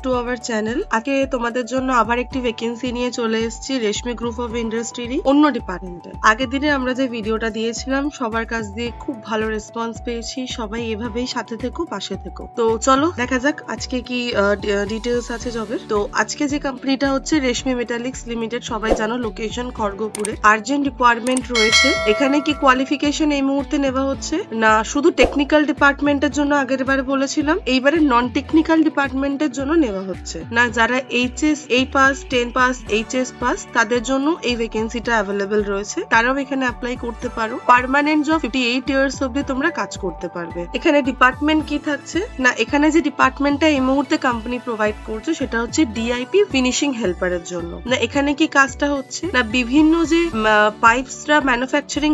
To our channel. আজকে তোমাদের জন্য আবার একটি ভ্যাকেন্সি নিয়ে চলে এসেছি রেশমি গ্রুপ অফ ইন্ডাস্ট্রির অন্য ডিপার্টমেন্টে। আগের দিনে আমরা যে ভিডিওটা দিয়েছিলাম সবার কাছ দিয়ে খুব ভালো রেসপন্স পেয়েছি, সবাই এভাবেই সাথে থেকো, পাশে থেকো। তো চলো দেখা যাক আজকে কি ডিটেলস আছে জবের। তো আজকে যে কোম্পানিটা হচ্ছে রেশমি মেটালিক্স লিমিটেড, সবাই জানো, লোকেশন খড়গপুরে। আর্জেন্ট রিকোয়ারমেন্ট রয়েছে। এখানে কি কোয়ালিফিকেশন এই মুহূর্তে নেওয়া হচ্ছে না শুধু টেকনিক্যাল ডিপার্টমেন্টের জন্য আগের বারে বলেছিলাম, এইবারে নন টেকনিক্যাল ডিপার্টমেন্টের জন্য নেওয়া হচ্ছে না। যারা HS 8 pass 10 pass HS pass তাদের জন্য এই ভ্যাকেন্সিটা অ্যাভেলেবেল রয়েছে, তারাও এখানে অ্যাপ্লাই করতে পারো। পার্মানেন্ট জব 58 ইয়ার্স অবধি তোমরা কাজ করতে পারবে। এখানে ডিপার্টমেন্ট কি থাকছে না, এখানে যে ডিপার্টমেন্টটা এই মুহূর্তে কোম্পানি প্রোভাইড করছে সেটা হচ্ছে ডিআইপি ফিনিশিং হেল্পারের জন্য। না এখানে কি কাজটা হচ্ছে না, বিভিন্ন যে পাইপসরা ম্যানুফ্যাকচারিং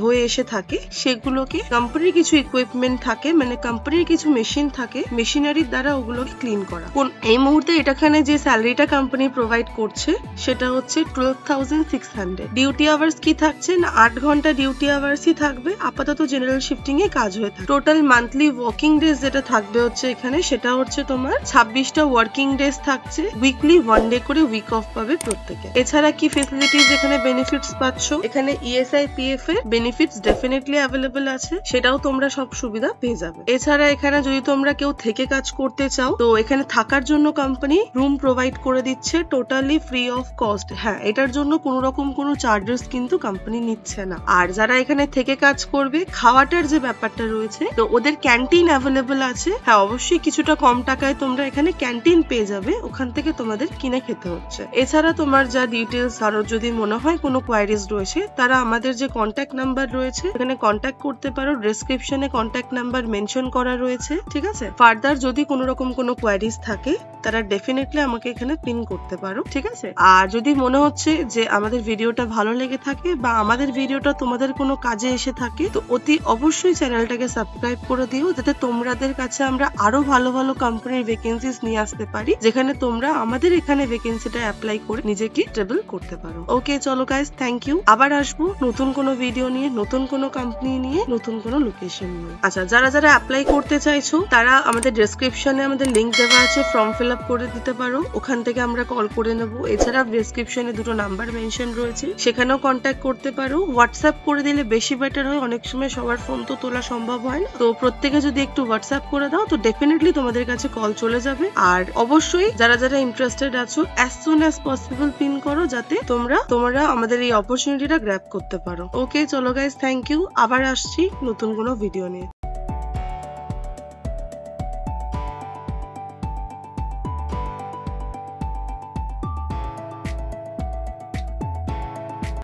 হয়ে এসে থাকে সেগুলোকে কোম্পানির কিছু ইকুইপমেন্ট থাকে, মানে কোম্পানির কিছু মেশিন থাকে, মেশিনারির দ্বারা ওগুলোকে ক্লিন করা। এই মুহূর্তে এটাখানে যে স্যালারিটা কোম্পানি প্রোভাইড করছে সেটা হচ্ছে 12,600। ডিউটি আওয়ার্স কি থাকছে না 8 ঘন্টা ডিউটি আওয়ার্সই থাকবে। আপাতত জেনারেল শিফটিং এ কাজ হয়ে থাকে। টোটাল মান্থলি ওয়ার্কিং ডেজ যেটা থাকবে হচ্ছে এখানে সেটা হচ্ছে তোমার 26টা ওয়ার্কিং ডেজ থাকছে। উইকলি 1 ডে করে উইক অফ পাবে প্রত্যেকে। এছাড়া কি ফেসিলিটিস এখানে বেনিফিটস পাচ্ছ, এখানে ইএসআই পিএফ এর বেনিফিটস ডেফিনেটলি অ্যাভেলেবল আছে, সেটাও তোমরা সব সুবিধা পেয়ে যাবে। এছাড়া এখানে যদি তোমরা কেউ থেকে কাজ করতে চাও তো এখানে থাকার জন্য কোম্পানি রুম প্রোভাইড করে দিচ্ছে টোটালি ফ্রি অফ কস্ট। হ্যাঁ, এটার জন্য কোনো রকম কোনো চার্জেস কিন্তু কোম্পানি নিচ্ছে না। আর যারা এখানে থেকে কাজ করবে খাওয়াটার যে ব্যাপারটা রয়েছে, তো ওদের ক্যান্টিন অ্যাভেলেবল আছে। হ্যাঁ, অবশ্যই কিছুটা কম টাকায় তোমরা এখানে ক্যান্টিন পেয়ে যাবে, ওখান থেকে তোমাদের কিনে খেতে হচ্ছে। এছাড়া তোমার যা ডিটেলস আরো যদি মনে হয় কোনো কোয়ারিজ রয়েছে, তারা আমাদের যে কন্ট্যাক্ট নাম্বার রয়েছে এখানে কন্ট্যাক্ট করতে পারো। ডেসক্রিপশনে কন্ট্যাক্ট নাম্বার মেনশন করা রয়েছে, ঠিক আছে। ফার্দার যদি কোনো রকম কোনো কোয়ারিজ থাকে তারা ডেফিনেটলি আমাকে এখানে পিন করতে পারো, ঠিক আছে। আর যদি মনে হচ্ছে যে আমাদের ভিডিওটা ভালো লেগে থাকে বা আমাদের ভিডিওটা তোমাদের কোনো কাজে এসে থাকে, তো অতি অবশ্যই চ্যানেলটাকে সাবস্ক্রাইব করে দিও, যাতে তোমাদের কাছে আমরা আরো ভালো ভালো কোম্পানির ভ্যাকেন্সিস নিয়ে আসতে পারি, যেখানে তোমরা আমাদের এখানে ভ্যাকেন্সিটা অ্যাপ্লাই করে নিজেকে স্টেবল করতে পারো। ওকে চলো গাইস, থ্যাংক ইউ। আবার আসবো নতুন কোনো ভিডিও নিয়ে, নতুন কোনো কোম্পানি নিয়ে, নতুন কোনো লোকেশন নিয়ে। আচ্ছা, যারা যারা অ্যাপ্লাই করতে চাইছো তারা আমাদের ডেসক্রিপশনে আমাদের লিংক দেওয়া আছে, ফর্ম ফিল আপ করে দিতে পারো, ওখান থেকে আমরা কল করে নেবো। এছাড়া ডেসক্রিপশনে 2টো নাম্বার মেনশন রয়েছে, সেখানেও কন্ট্যাক্ট করতে পারো। হোয়াটসঅ্যাপ করে দিলে বেশি বেটার হয়, অনেক সময় সবার ফোন তো তোলা সম্ভব হয় না, তো প্রত্যেকে যদি একটু হোয়াটসঅ্যাপ করে দাও তো ডেফিনেটলি তোমাদের কাছে কল চলে যাবে। আর অবশ্যই যারা যারা ইন্টারেস্টেড আছো as soon as possible pin করো, যাতে তোমরা আমাদের এই অপরচুনিটিটা গ্র্যাব করতে পারো। ওকে চলো গাইস, থ্যাংক ইউ। আবার আসছি নতুন কোনো ভিডিও নিয়ে।